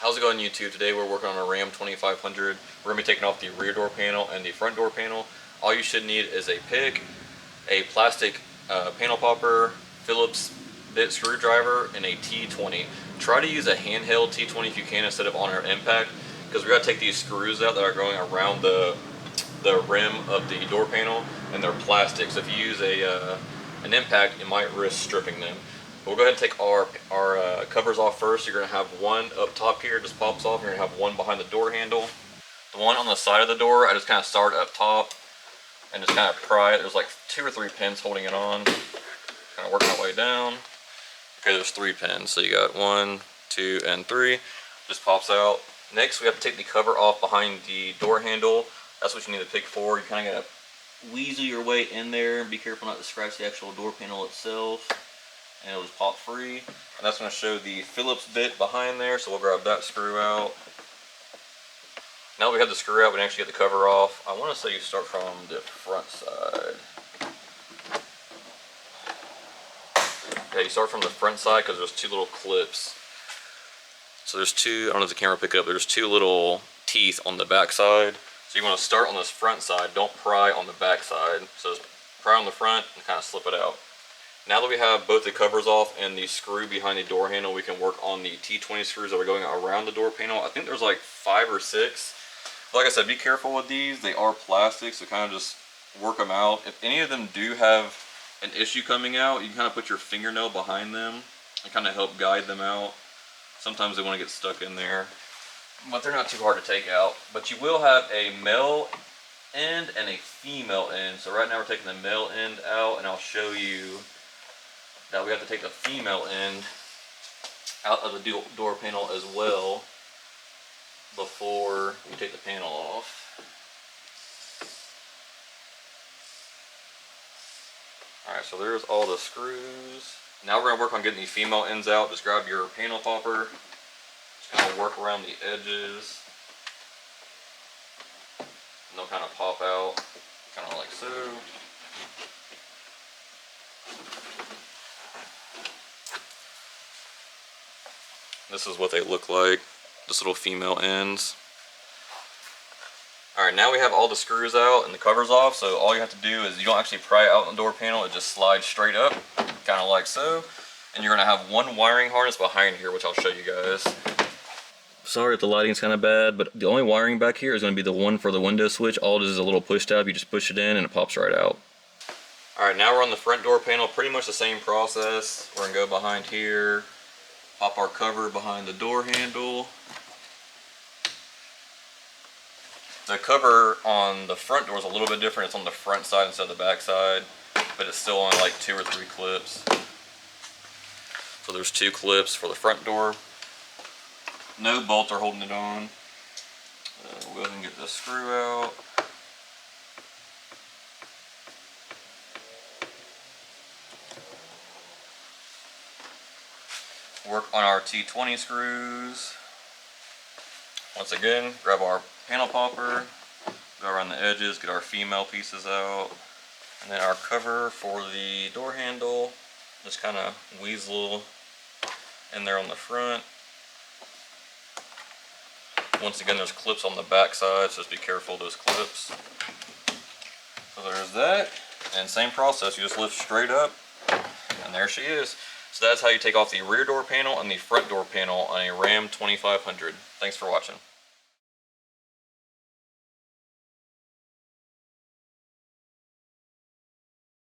How's it going, YouTube? Today we're working on a Ram 2500. We're going to be taking off the rear door panel and the front door panel. All you should need is a pick, a plastic panel popper, Phillips bit screwdriver, and a T20. Try to use a handheld T20 if you can instead of on our impact, because we got to take these screws out that are going around the rim of the door panel, and they're plastic. So if you use an impact, you might risk stripping them. We'll go ahead and take our covers off first. You're going to have one up top here, just pops off. You're going to have one behind the door handle. The one on the side of the door, I just kind of start up top and just kind of pry it. There's like 2 or 3 pins holding it on. Kind of working my way down. Okay, there's 3 pins. So you got 1, 2, and 3. Just pops out. Next, we have to take the cover off behind the door handle. That's what you need to pick for. You kind of got to weasel your way in there. Be careful not to scratch the actual door panel itself, and it'll just pop free. And that's going to show the Phillips bit behind there, so we'll grab that screw out. Now that we have the screw out, we can actually get the cover off. I want to say you start from the front side. Okay, you start from the front side because there's 2 little clips. So there's 2, I don't know if the camera will pick it up, there's 2 little teeth on the back side. So you want to start on this front side, don't pry on the back side. So just pry on the front and kind of slip it out. Now that we have both the covers off and the screw behind the door handle, we can work on the T20 screws that are going around the door panel. I think there's like 5 or 6. Like I said, be careful with these. They are plastic, so kind of just work them out. If any of them do have an issue coming out, you can kind of put your fingernail behind them and kind of help guide them out. Sometimes they want to get stuck in there, but they're not too hard to take out. But you will have a male end and a female end. So right now we're taking the male end out, and I'll show you that we have to take the female end out of the door panel as well before you take the panel off. Alright, so there's all the screws. Now we're going to work on getting the female ends out. Just grab your panel popper, just kind of work around the edges, and they'll kind of pop out, kind of like so. This is what they look like, just little female ends. Alright, now we have all the screws out and the covers off, so all you have to do is you don't actually pry it out on the door panel, it just slides straight up, kind of like so. And you're going to have one wiring harness behind here, which I'll show you guys. Sorry if the lighting's kind of bad, but the only wiring back here is going to be the one for the window switch. All it is a little push tab, you just push it in and it pops right out. Alright, now we're on the front door panel, pretty much the same process. We're going to go behind here, pop our cover behind the door handle. The cover on the front door is a little bit different. It's on the front side instead of the back side, but it's still on like 2 or 3 clips. So there's 2 clips for the front door. No bolts are holding it on. We'll go ahead and get this screw out. Work on our T20 screws. Once again, grab our panel popper, go around the edges, get our female pieces out, and then our cover for the door handle, just kind of weasel in there on the front. Once again, there's clips on the back side, so just be careful of those clips. So there's that, and same process, you just lift straight up, and there she is. So that's how you take off the rear door panel and the front door panel on a Ram 2500. Thanks for watching.